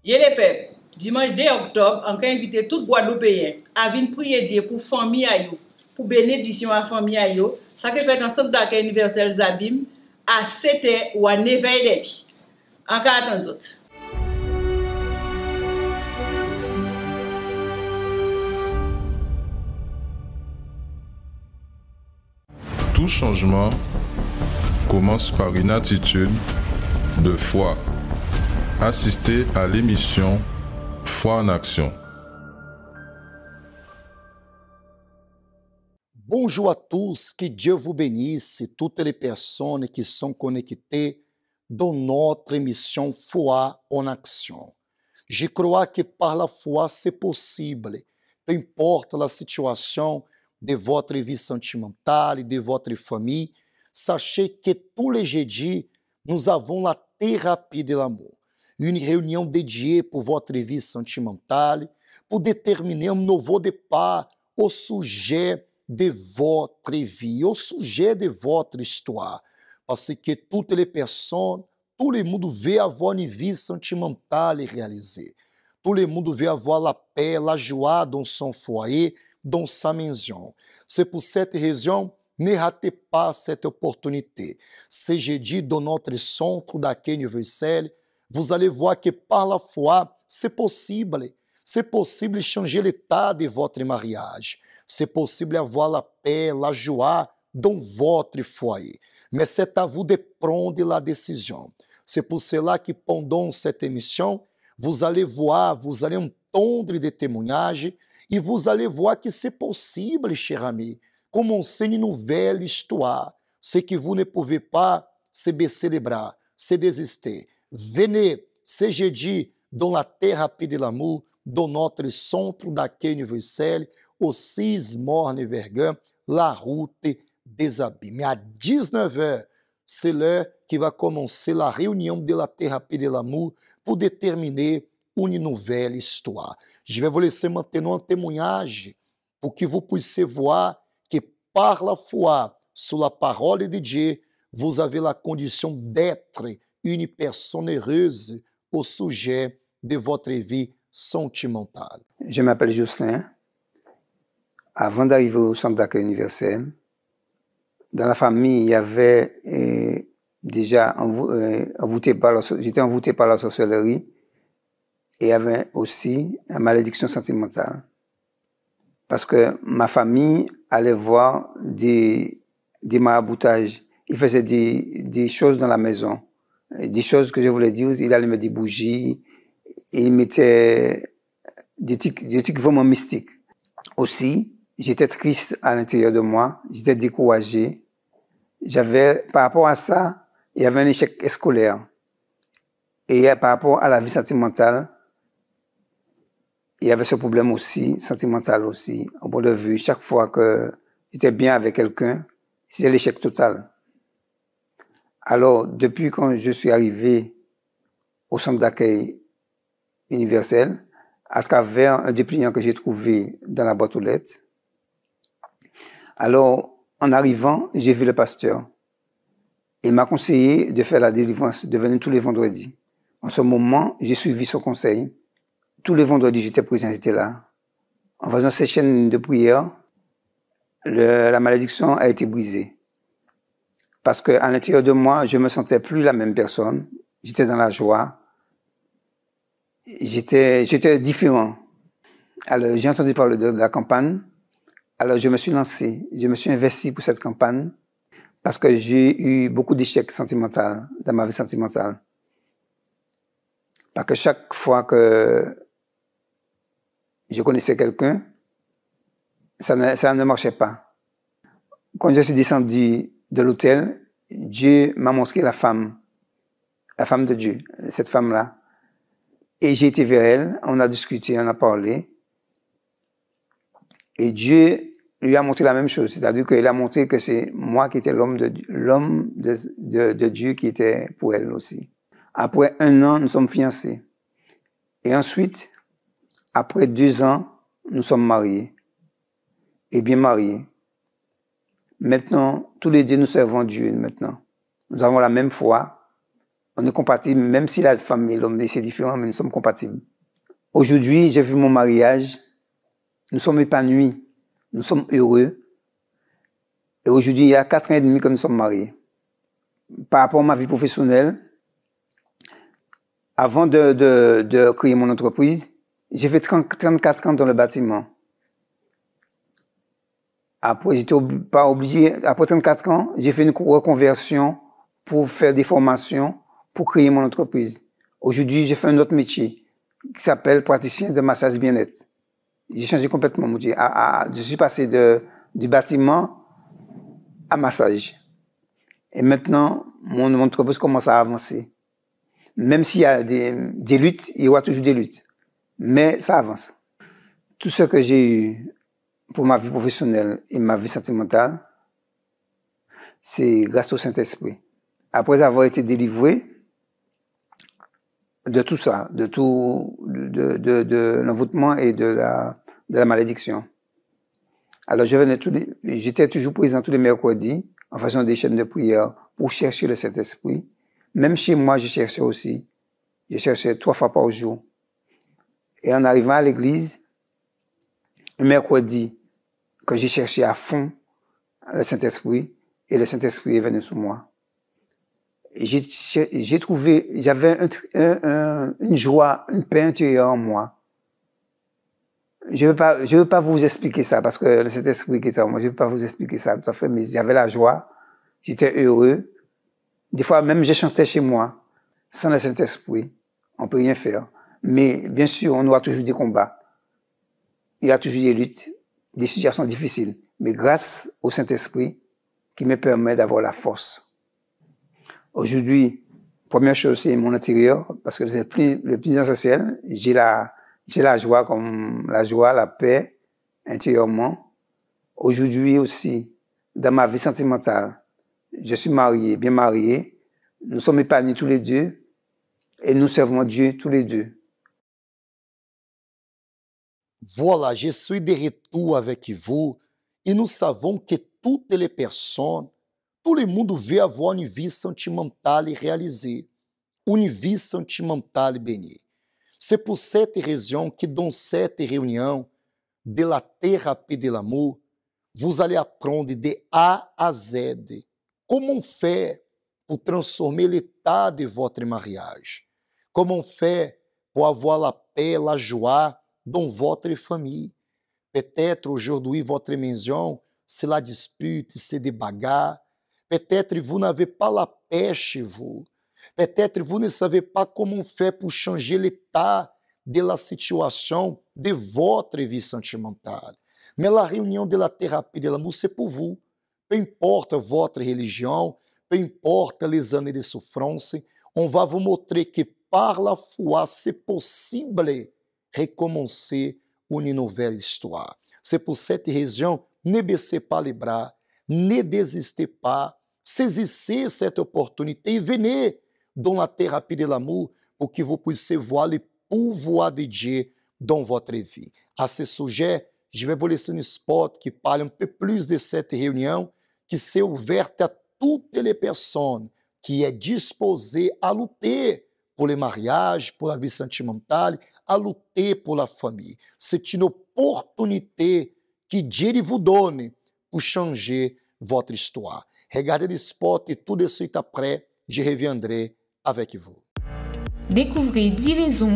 Yé les peuples, dimanche 2 octobre, on a invité tout Guadeloupéen à venir prier Dieu pour famille ayo, pour bénédiction à famille ayo. Ça que fait dans le centre d'accueil universel Zabim à 7h ou à 9h. Encore attendre autres. Tout changement commence par une attitude de foi. Assistez à l'émission Foi en Action. Bonjour à tous, que Dieu vous bénisse, toutes les personnes qui sont connectées dans notre émission Foi en Action. Je crois que par la foi c'est possible, peu importe la situation de votre vie sentimentale, de votre famille, sachez que tous les jeudis, nous avons la thérapie de l'amour, une réunion dédiée pour votre vie sentimentale, pour déterminer un nouveau départ au sujet de votre vie, au sujet de votre histoire. Parce que toutes les personnes, tout le monde veut avoir une vie sentimentale réalisée. Tout le monde veut avoir la paix, la joie dans son foyer, dans sa maison. C'est pour cette raison, ne ratez pas cette opportunité. Ce jeudi, dans notre centre d'accueil universel, vous allez voir que par la foi, c'est possible. C'est possible changer l'état de votre mariage. C'est possible avoir la paix, la joie dans votre foyer. Mais c'est à vous de prendre la décision. C'est pour cela que pendant cette émission, vous allez voir, vous allez entendre des témoignages et vous allez voir que c'est possible, cher ami, commencer une nouvelle histoire. Ce que vous ne pouvez pas, c'est baisser les bras, c'est désister. Venez, ce jeudi, dans la thérapie de l'amour, dans notre centre d'accueil universel, au 6 Morne Vergam, la route des abîmes. À 19h, c'est l'heure qui va commencer la réunion de la thérapie de l'amour pour déterminer une nouvelle histoire. Je vais vous laisser maintenant un témoignage pour que vous puissiez voir que par la foi sur la parole de Dieu, vous avez la condition d'être une personne heureuse au sujet de votre vie sentimentale. Je m'appelle Jocelyn. Avant d'arriver au centre d'accueil universel, dans la famille, il y avait déjà j'étais envoûté par la sorcellerie et il y avait aussi la malédiction sentimentale. Parce que ma famille allait voir des maraboutages. Ils faisaient des choses dans la maison. Des choses que je voulais dire, il allait mettre des bougies, et il mettait des trucs vraiment mystiques. Aussi, j'étais triste à l'intérieur de moi, j'étais découragé. Par rapport à ça, il y avait un échec scolaire. Et par rapport à la vie sentimentale, il y avait ce problème aussi, sentimental aussi. Au point de vue, chaque fois que j'étais bien avec quelqu'un, c'était l'échec total. Alors, depuis quand je suis arrivé au centre d'accueil universel, à travers un dépliant que j'ai trouvé dans la boîte aux lettres, alors, en arrivant, j'ai vu le pasteur. Il m'a conseillé de faire la délivrance, de venir tous les vendredis. En ce moment, j'ai suivi son conseil. Tous les vendredis, j'étais présent, j'étais là. En faisant ces chaînes de prière, la malédiction a été brisée. Parce que à l'intérieur de moi, je me sentais plus la même personne. J'étais dans la joie. J'étais différent. Alors, j'ai entendu parler de la campagne. Alors, je me suis lancé. Je me suis investi pour cette campagne. Parce que j'ai eu beaucoup d'échecs sentimentaux dans ma vie sentimentale. Parce que chaque fois que je connaissais quelqu'un, ça ne marchait pas. Quand je suis descendu de l'hôtel, Dieu m'a montré la femme de Dieu, cette femme-là. Et j'ai été vers elle, on a discuté, on a parlé. Et Dieu lui a montré la même chose, c'est-à-dire qu'il a montré que c'est moi qui étais l'homme de Dieu qui était pour elle aussi. Après 1 an, nous sommes fiancés. Et ensuite, après 2 ans, nous sommes mariés. Et bien mariés. Maintenant, tous les deux nous servons Dieu maintenant. Nous avons la même foi. On est compatibles, même si la femme et l'homme, c'est différent, mais nous sommes compatibles. Aujourd'hui, j'ai vu mon mariage. Nous sommes épanouis. Nous sommes heureux. Et aujourd'hui, il y a 4 ans et demi que nous sommes mariés. Par rapport à ma vie professionnelle, avant de créer mon entreprise, j'ai fait 34 ans dans le bâtiment. Après, j'étais pas obligé, après 34 ans, j'ai fait une reconversion pour faire des formations pour créer mon entreprise. Aujourd'hui, j'ai fait un autre métier qui s'appelle praticien de massage bien-être. J'ai changé complètement mon métier. Je suis passé du bâtiment à massage. Et maintenant, mon entreprise commence à avancer. Même s'il y a des luttes, il y aura toujours des luttes. Mais ça avance. Tout ce que j'ai eu pour ma vie professionnelle et ma vie sentimentale, c'est grâce au Saint-Esprit. Après avoir été délivré de tout ça, de l'envoûtement et de la malédiction. Alors j'étais toujours présent tous les mercredis en faisant des chaînes de prière pour chercher le Saint-Esprit. Même chez moi, je cherchais aussi. Je cherchais 3 fois par jour. Et en arrivant à l'église, le mercredi, que j'ai cherché à fond le Saint-Esprit, et le Saint-Esprit est venu sur moi. Et j'ai trouvé, j'avais une joie, une paix intérieure en moi. Je veux pas vous expliquer ça, parce que le Saint-Esprit qui était en moi, je veux pas vous expliquer ça tout à fait, mais j'avais la joie, j'étais heureux. Des fois, même, je chantais chez moi. Sans le Saint-Esprit, on peut rien faire. Mais, bien sûr, on aura toujours des combats. Il y a toujours des luttes, des situations difficiles. Mais grâce au Saint-Esprit, qui me permet d'avoir la force. Aujourd'hui, première chose, c'est mon intérieur, parce que le plus essentiel, j'ai la joie, comme la joie, la paix, intérieurement. Aujourd'hui aussi, dans ma vie sentimentale, je suis marié, bien marié. Nous sommes épanouis tous les deux et nous servons Dieu tous les deux. Voilà, je suis de retour avec vous et nous savons que toutes les personnes, tout le monde veut avoir une vie sentimentale réalisée, une vie sentimentale bénie. C'est pour cette raison que dans cette réunion de la thérapie de l'amour, vous allez apprendre de A à Z comment faire pour transformer l'état de votre mariage, comment faire pour avoir la paix, la joie dans votre famille. Peut-être aujourd'hui votre maison, c'est la dispute, c'est des bagarres. Peut-être vous n'avez pas la paix chez vous. Peut-être vous ne savez pas comment faire pour changer l'état de la situation de votre vie sentimentale. Mais la réunion de la thérapie de l'amour, c'est pour vous. Peu importe votre religion, peu importe les années de souffrance, on va vous montrer que par la foi, c'est possible recommencer une nouvelle histoire. C'est pour cette raison, ne baissez pas les bras, ne désistez pas, saisissez cette opportunité et venez dans la thérapie de l'amour pour que vous puissiez voir le pouvoir de Dieu dans votre vie. À ce sujet, je vais vous laisser un spot qui parle un peu plus de cette réunion qui s'est ouverte à toutes les personnes qui est disposées à lutter pour le mariage, pour la vie sentimentale, à lutter pour la famille. C'est une opportunité que Dieu vous donne pour changer votre histoire. Regardez le spot et tout de suite après, je reviendrai avec vous. Découvrez 10 raisons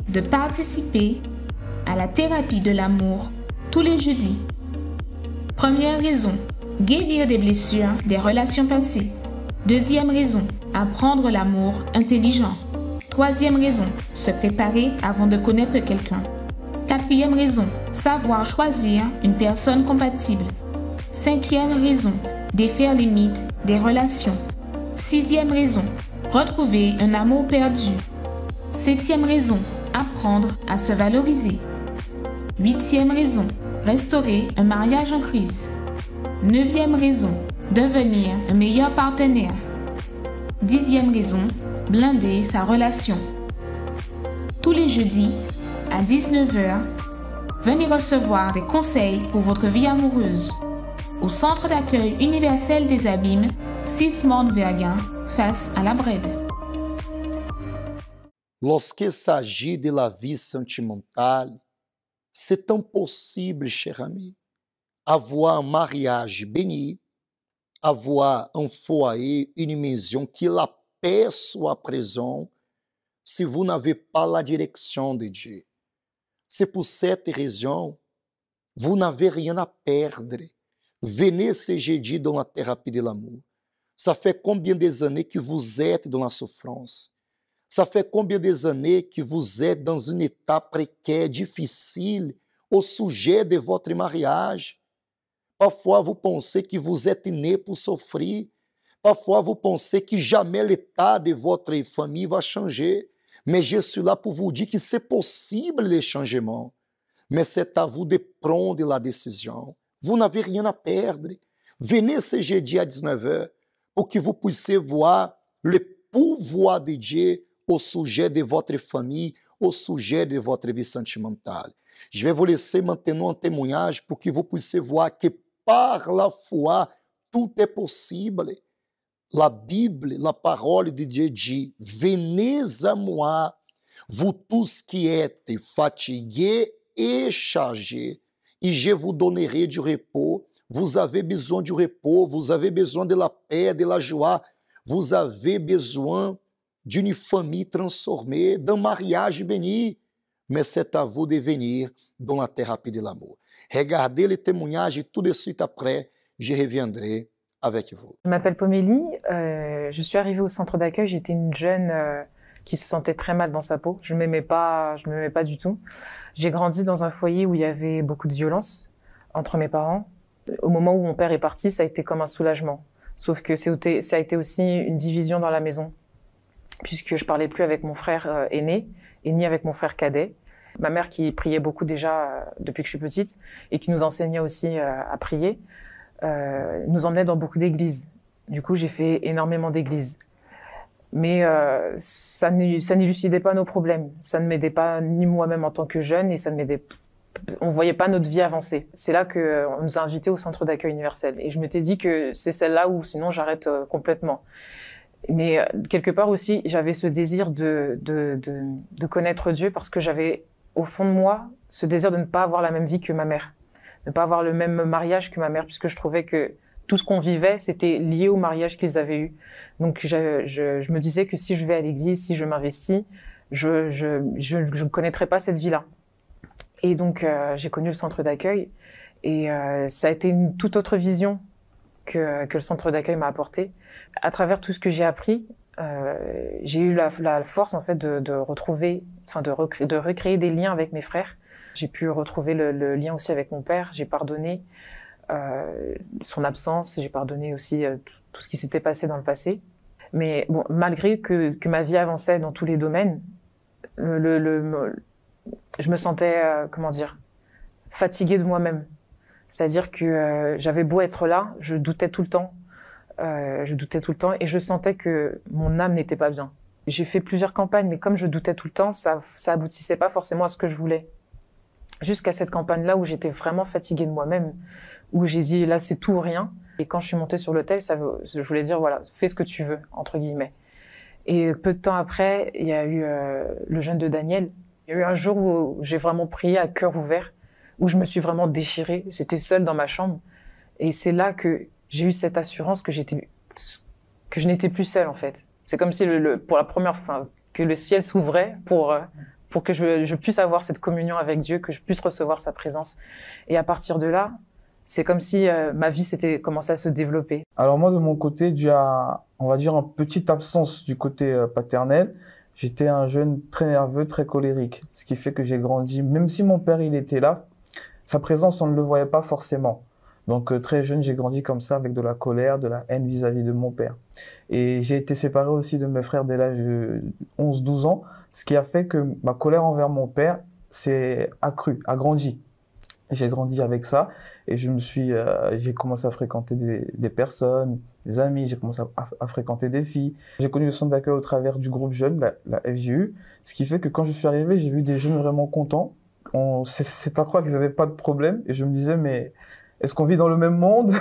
de participer à la thérapie de l'amour tous les jeudis. Première raison, guérir des blessures des relations passées. Deuxième raison, apprendre l'amour intelligent. Troisième raison, se préparer avant de connaître quelqu'un. Quatrième raison, savoir choisir une personne compatible. Cinquième raison, défaire les mythes des relations. Sixième raison, retrouver un amour perdu. Septième raison, apprendre à se valoriser. Huitième raison, restaurer un mariage en crise. Neuvième raison, devenir un meilleur partenaire. Dixième raison, blinder sa relation. Tous les jeudis, à 19h, venez recevoir des conseils pour votre vie amoureuse au Centre d'accueil universel des Abîmes, 6 Morne-Verguin, face à la Brède. lorsqu'il s'agit de la vie sentimentale, c'est impossible, cher ami, avoir un mariage béni, avoir un foyer, une maison, que la paix soit présente, si vous n'avez pas la direction de Dieu. C'est pour cette raison, vous n'avez rien à perdre. Venez ce jeudi dans la thérapie de l'amour. Ça fait combien d'années que vous êtes dans la souffrance? Ça fait combien d'années que vous êtes dans une étape précaire, difficile, au sujet de votre mariage? Parfois, vous pensez que vous êtes né pour souffrir. Parfois, vous pensez que jamais l'état de votre famille va changer. Mais je suis là pour vous dire que c'est possible le changement. Mais c'est à vous de prendre la décision. Vous n'avez rien à perdre. Venez ce jeudi à 19h pour que vous puissiez voir le pouvoir de Dieu au sujet de votre famille, au sujet de votre vie sentimentale. Je vais vous laisser maintenant un témoignage pour que vous puissiez voir que par la foi, tout est possible. La Bible, la parole de Dieu dit, venez à moi, vous tous qui êtes fatigués et chargés, et je vous donnerai du repos. Vous avez besoin du repos, vous avez besoin de la paix, de la joie, vous avez besoin d'une famille transformée, d'un mariage béni. Mais c'est à vous de venir dans la thérapie de l'amour. Regardez les témoignages et tout de suite après, je reviendrai avec vous. Je m'appelle Pomélie, je suis arrivée au centre d'accueil, j'étais une jeune qui se sentait très mal dans sa peau, je ne m'aimais pas du tout. J'ai grandi dans un foyer où il y avait beaucoup de violence entre mes parents. Au moment où mon père est parti, ça a été comme un soulagement. Sauf que ça a été aussi une division dans la maison, puisque je parlais plus avec mon frère aîné et ni avec mon frère cadet. Ma mère qui priait beaucoup déjà depuis que je suis petite et qui nous enseignait aussi à prier, nous emmenait dans beaucoup d'églises. Du coup, j'ai fait énormément d'églises. Mais ça n'élucidait pas nos problèmes. Ça ne m'aidait pas ni moi-même en tant que jeune et on voyait pas notre vie avancer. C'est là qu'on nous a invités au centre d'accueil universel. Et je m'étais dit que c'est celle-là où sinon j'arrête complètement. Mais quelque part aussi, j'avais ce désir de connaître Dieu parce que j'avais au fond de moi ce désir de ne pas avoir la même vie que ma mère. Ne pas avoir le même mariage que ma mère, puisque je trouvais que tout ce qu'on vivait, c'était lié au mariage qu'ils avaient eu. Donc je me disais que si je vais à l'église, si je m'investis, je ne connaîtrais pas cette vie-là. Et donc j'ai connu le centre d'accueil et ça a été une toute autre vision que le centre d'accueil m'a apporté. À travers tout ce que j'ai appris, j'ai eu la force en fait de recréer des liens avec mes frères. J'ai pu retrouver le lien aussi avec mon père. J'ai pardonné son absence. J'ai pardonné aussi tout ce qui s'était passé dans le passé. Mais bon, malgré que ma vie avançait dans tous les domaines, je me sentais, fatiguée de moi-même. C'est-à-dire que j'avais beau être là, je doutais tout le temps. Et je sentais que mon âme n'était pas bien. J'ai fait plusieurs campagnes, mais comme je doutais tout le temps, ça aboutissait pas forcément à ce que je voulais. Jusqu'à cette campagne-là où j'étais vraiment fatiguée de moi-même, où j'ai dit là c'est tout ou rien. Et quand je suis montée sur l'autel, je voulais dire voilà, fais ce que tu veux, entre guillemets. Et peu de temps après, il y a eu le jeûne de Daniel. Il y a eu un jour où j'ai vraiment prié à cœur ouvert, où je me suis vraiment déchirée. J'étais seule dans ma chambre. Et c'est là que j'ai eu cette assurance que je n'étais plus seule, en fait. C'est comme si pour la première fois, que le ciel s'ouvrait pour que je puisse avoir cette communion avec Dieu, que je puisse recevoir sa présence. Et à partir de là, c'est comme si ma vie s'était commencé à se développer. Alors moi, de mon côté, dû à, on va dire, une petite absence du côté paternel, j'étais un jeune très nerveux, très colérique. Ce qui fait que j'ai grandi, même si mon père il était là, sa présence, on ne le voyait pas forcément. Donc très jeune, j'ai grandi comme ça, avec de la colère, de la haine vis-à-vis de mon père. Et j'ai été séparé aussi de mes frères dès l'âge de 11-12 ans, ce qui a fait que ma colère envers mon père s'est accrue, a grandi. J'ai grandi avec ça et j'ai commencé à fréquenter des personnes, des amis, j'ai commencé à fréquenter des filles. J'ai connu le centre d'accueil au travers du groupe jeune, la FJU, ce qui fait que quand je suis arrivé, j'ai vu des jeunes vraiment contents. C'est à croire qu'ils n'avaient pas de problème et je me disais mais Est-ce qu'on vit dans le même monde?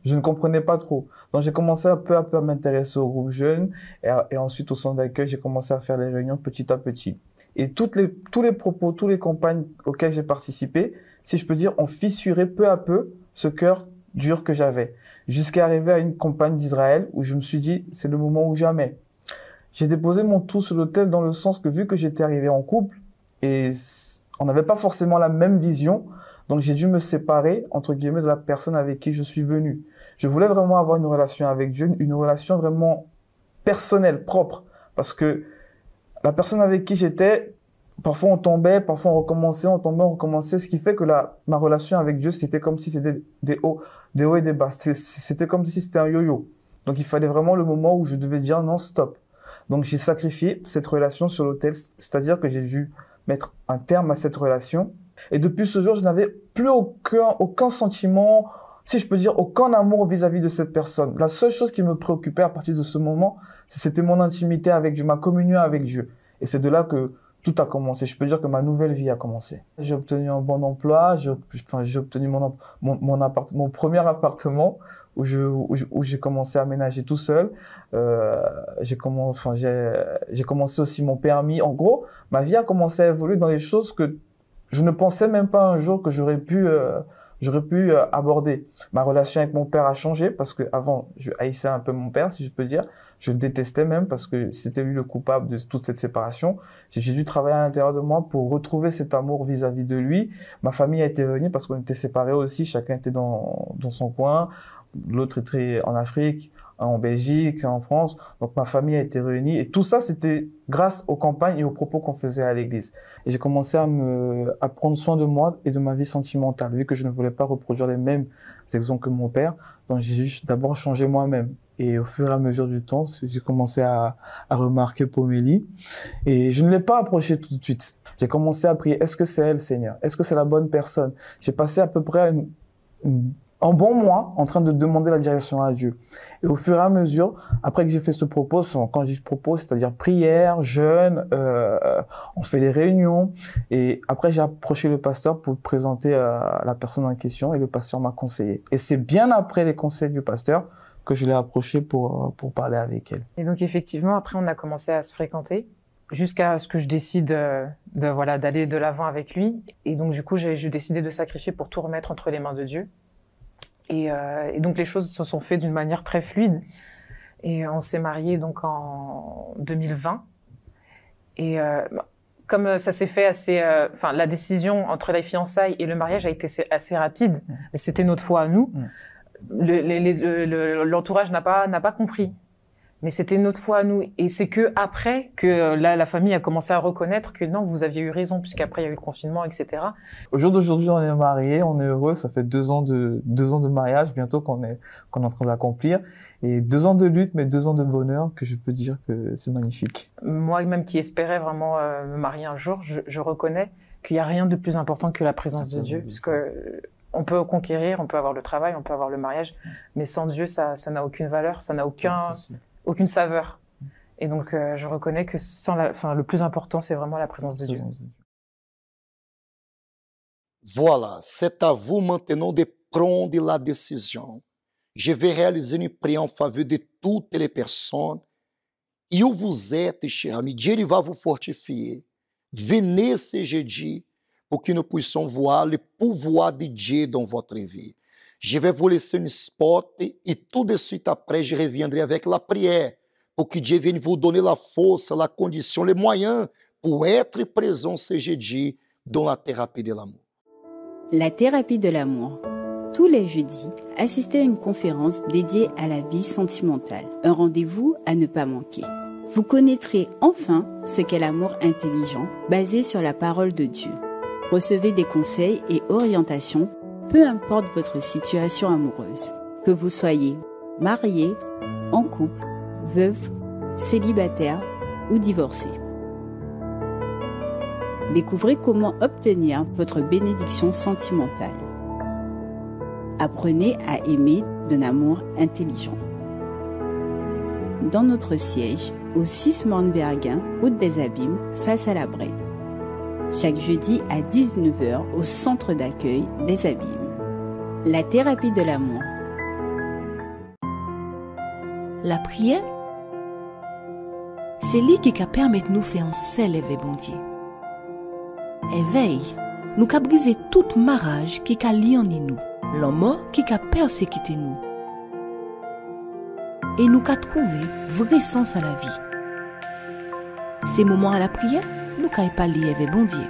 Je ne comprenais pas trop. Donc, j'ai commencé peu à peu à m'intéresser au groupe jeune et ensuite au centre d'accueil, j'ai commencé à faire les réunions petit à petit. Et tous les propos, toutes les campagnes auxquelles j'ai participé, si je peux dire, ont fissuré peu à peu ce cœur dur que j'avais. Jusqu'à arriver à une campagne d'Israël où je me suis dit, c'est le moment ou jamais. J'ai déposé mon tout sur l'autel dans le sens que vu que j'étais arrivé en couple et on n'avait pas forcément la même vision, donc j'ai dû me séparer, entre guillemets, de la personne avec qui je suis venu. Je voulais vraiment avoir une relation avec Dieu, une relation vraiment personnelle, propre, parce que la personne avec qui j'étais, parfois on tombait, parfois on recommençait, on tombait, on recommençait, ce qui fait que ma relation avec Dieu, c'était comme si c'était des hauts et des bas. C'était comme si c'était un yo-yo. Donc il fallait vraiment le moment où je devais dire non, stop. Donc j'ai sacrifié cette relation sur l'autel, c'est-à-dire que j'ai dû mettre un terme à cette relation. Et depuis ce jour, je n'avais plus aucun sentiment, si je peux dire, aucun amour vis-à-vis de cette personne. La seule chose qui me préoccupait à partir de ce moment, c'était mon intimité avec Dieu, ma communion avec Dieu. Et c'est de là que tout a commencé. Je peux dire que ma nouvelle vie a commencé. J'ai obtenu un bon emploi, j'ai obtenu mon premier appartement où j'ai commencé à aménager tout seul. J'ai commencé aussi mon permis. En gros, ma vie a commencé à évoluer dans des choses que je ne pensais même pas un jour que j'aurais pu aborder. Ma relation avec mon père a changé parce que avant, je haïssais un peu mon père, si je peux dire. Je le détestais même parce que c'était lui le coupable de toute cette séparation. J'ai dû travailler à l'intérieur de moi pour retrouver cet amour vis-à-vis de lui. Ma famille a été réunie parce qu'on était séparés aussi. Chacun était dans son coin. L'autre était en Afrique, en Belgique, en France. Donc ma famille a été réunie. Et tout ça, c'était grâce aux campagnes et aux propos qu'on faisait à l'église. Et j'ai commencé à prendre soin de moi et de ma vie sentimentale, vu que je ne voulais pas reproduire les mêmes exemples que mon père. Donc j'ai juste d'abord changé moi-même. Et au fur et à mesure du temps, j'ai commencé à remarquer Pomélie. Et je ne l'ai pas approchée tout de suite. J'ai commencé à prier, est-ce que c'est elle, Seigneur? Est-ce que c'est la bonne personne? J'ai passé à peu près un bon mois en train de demander la direction à Dieu. Et au fur et à mesure, après que j'ai fait ce propos, quand je dis propos, c'est-à-dire prière, jeûne, on fait les réunions. Et après, j'ai approché le pasteur pour présenter la personne en question et le pasteur m'a conseillé. Et c'est bien après les conseils du pasteur que je l'ai approchée pour parler avec elle. Et donc effectivement, après on a commencé à se fréquenter jusqu'à ce que je décide d'aller de l'avant avec lui. Et donc du coup, j'ai décidé de sacrifier pour tout remettre entre les mains de Dieu. Et donc les choses se sont faites d'une manière très fluide. Et on s'est mariés donc en 2020. Et comme ça s'est fait la décision entre la fiançailles et le mariage a été assez rapide. C'était notre foi à nous. L'entourage n'a pas compris, mais c'était notre foi à nous. Et c'est que après que la famille a commencé à reconnaître que non, vous aviez eu raison, puisqu'après il y a eu le confinement, etc. Au jour d'aujourd'hui, on est mariés, on est heureux. Ça fait 2 ans de mariage bientôt qu'on est en train d'accomplir, et 2 ans de lutte, mais 2 ans de bonheur que je peux dire que c'est magnifique. Moi-même qui espérais vraiment me marier un jour, je reconnais qu'il n'y a rien de plus important que la présence de Dieu, parce que on peut conquérir, on peut avoir le travail, on peut avoir le mariage, mais sans Dieu, ça n'a aucune valeur, ça n'a aucune saveur. Et donc, je reconnais que le plus important, c'est vraiment la présence de Dieu. Voilà, c'est à vous maintenant de prendre la décision. Je vais réaliser une prière en faveur de toutes les personnes. Et où vous êtes, cher ami, Dieu va vous fortifier. Venez ce jeudi pour que nous puissions voir le pouvoir de Dieu dans votre vie. Je vais vous laisser un spot et tout de suite après, je reviendrai avec la prière pour que Dieu vienne vous donner la force, la condition, les moyens pour être présent ce jeudi dans la thérapie de l'amour. La thérapie de l'amour. Tous les jeudis, assistez à une conférence dédiée à la vie sentimentale. Un rendez-vous à ne pas manquer. Vous connaîtrez enfin ce qu'est l'amour intelligent, basé sur la parole de Dieu. Recevez des conseils et orientations, peu importe votre situation amoureuse. Que vous soyez marié, en couple, veuve, célibataire ou divorcé. Découvrez comment obtenir votre bénédiction sentimentale. Apprenez à aimer d'un amour intelligent. Dans notre siège, au 6 Mornberguin, route des Abîmes, face à la Brède. Chaque jeudi à 19h au centre d'accueil des Abîmes. La thérapie de l'amour. La prière, c'est lui qui permet de nous faire un seul éveil bon Dieu. Éveil, nous qu'a brisé toute marage qui a lié en nous, l'homme qui a persécuté nous. Et nous qu'a trouvé vrai sens à la vie. Ces moments à la prière, nous qu'a pas lié éveil bon Dieu.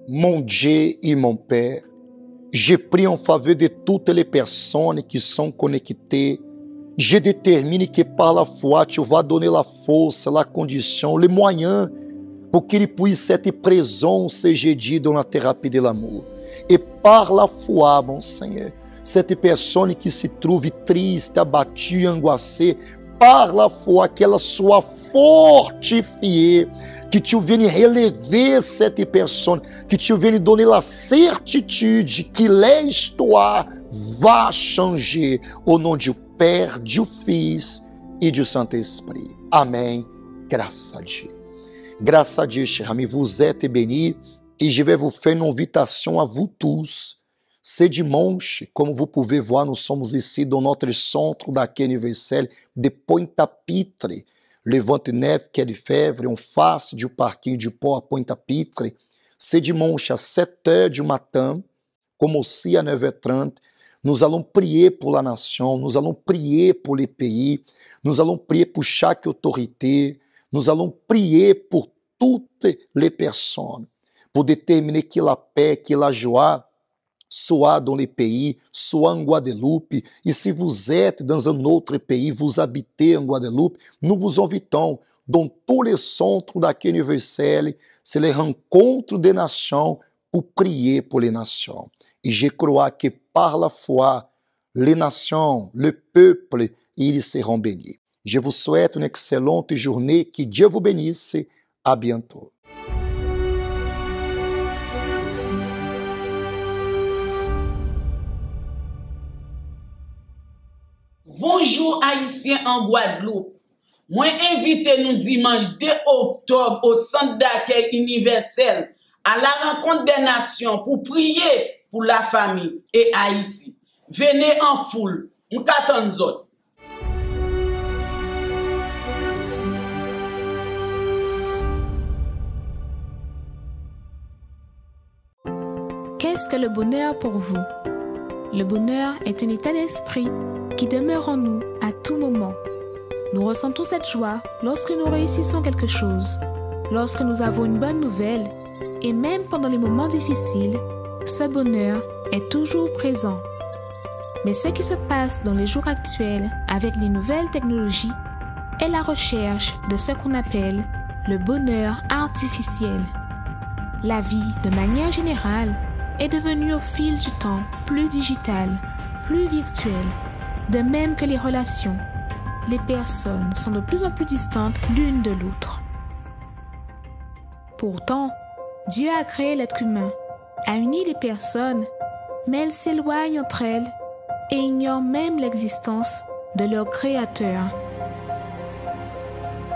Mon Dieu et mon Père, je prie en faveur de toutes les personnes qui sont connectées. Je détermine que par la foi, tu vas donner la force, la condition, les moyens pour qu'il puisse être présent ce jeudi dans la thérapie de l'amour. Et par la foi, mon Seigneur, cette personne qui se trouve triste, abattue, angoissée, par la foi, qu'elle soit fortifiée, que tu viennes relever cette personne, que tu viennes donner la certitude que l'histoire va changer au nom du Père, du Fils et du Saint-Esprit. Amen. Grâce à Dieu. Grâce à Dieu, chers amis, vous êtes bénis et je vais vous faire une invitation à vous tous. Ce dimanche, comme vous pouvez voir, nous sommes ici dans notre centre d'accueil universel de Pointe-à-Pitre, le 29 quai de Févre, en face du parking du port à Pointe-à-Pitre. Ce dimanche, à 7h du matin, comme aussi à 9h30, nous allons prier pour la nation, nous allons prier pour les pays, nous allons prier pour chaque autorité, nous allons prier pour toutes les personnes, pour déterminer que la paix, que la joie soit dans les pays, soit en Guadeloupe. Et si vous êtes dans un autre pays, vous habitez en Guadeloupe, nous vous invitons dans tous les centres d'accueil universel, c'est les rencontres des nations pour prier pour les nations. Et je crois que par la foi, les nations, le peuple, ils seront bénis. Je vous souhaite une excellente journée, que Dieu vous bénisse. À bientôt. Bonjour Haïtiens en Guadeloupe. Moi invité nous dimanche 2 octobre au centre d'accueil universel à la rencontre des nations pour prier pour la famille et Haïti. Venez en foule, nous t'attendons. Qu'est-ce que le bonheur pour vous? Le bonheur est un état d'esprit qui demeure en nous à tout moment. Nous ressentons cette joie lorsque nous réussissons quelque chose, lorsque nous avons une bonne nouvelle, et même pendant les moments difficiles, ce bonheur est toujours présent. Mais ce qui se passe dans les jours actuels avec les nouvelles technologies est la recherche de ce qu'on appelle le bonheur artificiel. La vie, de manière générale, est devenue au fil du temps plus digitale, plus virtuelle, de même que les relations. Les personnes sont de plus en plus distantes l'une de l'autre. Pourtant, Dieu a créé l'être humain, a uni les personnes, mais elles s'éloignent entre elles et ignorent même l'existence de leur Créateur.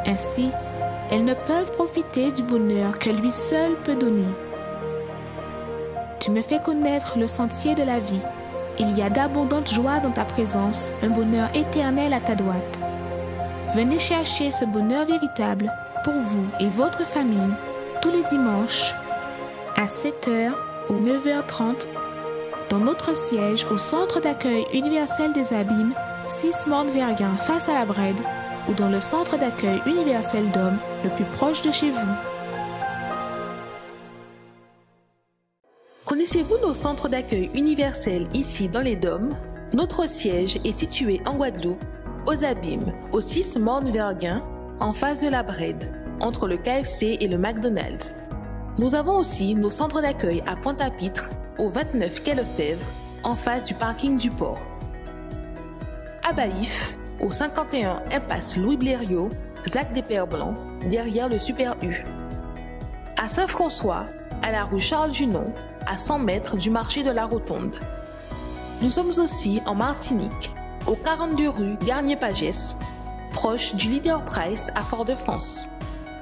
Ainsi, elles ne peuvent profiter du bonheur que lui seul peut donner. Tu me fais connaître le sentier de la vie. Il y a d'abondantes joies dans ta présence, un bonheur éternel à ta droite. Venez chercher ce bonheur véritable pour vous et votre famille tous les dimanches à 7h ou 9h30 dans notre siège au Centre d'accueil universel des Abîmes, 6 Morne-Verguin face à la Brède, ou dans le Centre d'accueil universel d'hommes le plus proche de chez vous. Connaissez-vous nos centres d'accueil universels ici dans les Dômes? Notre siège est situé en Guadeloupe, aux Abîmes, au 6 Morne-Verguin, en face de la Brède, entre le KFC et le McDonald's. Nous avons aussi nos centres d'accueil à Pointe-à-Pitre, au 29 quai Lefebvre, en face du parking du port. À Baïf, au 51 impasse Louis Blériot, Zac des Pères Blancs, derrière le Super U. À Saint-François, à la rue Charles Junon, à 100 mètres du marché de la Rotonde. Nous sommes aussi en Martinique, au 42 rue Garnier-Pagès, proche du Leader Price à Fort-de-France.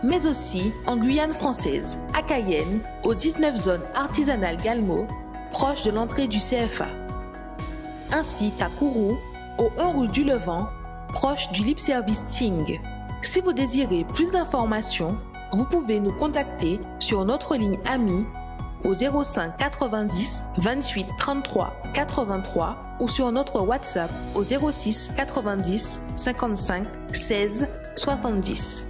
Mais aussi en Guyane française, à Cayenne, aux 19 zones artisanales Galmo, proche de l'entrée du CFA. ainsi qu'à Kourou, au 1 rue du Levant, proche du Lip Service Ting. Si vous désirez plus d'informations, vous pouvez nous contacter sur notre ligne amie au 05 90 28 33 83 ou sur notre WhatsApp au 06 90 55 16 70.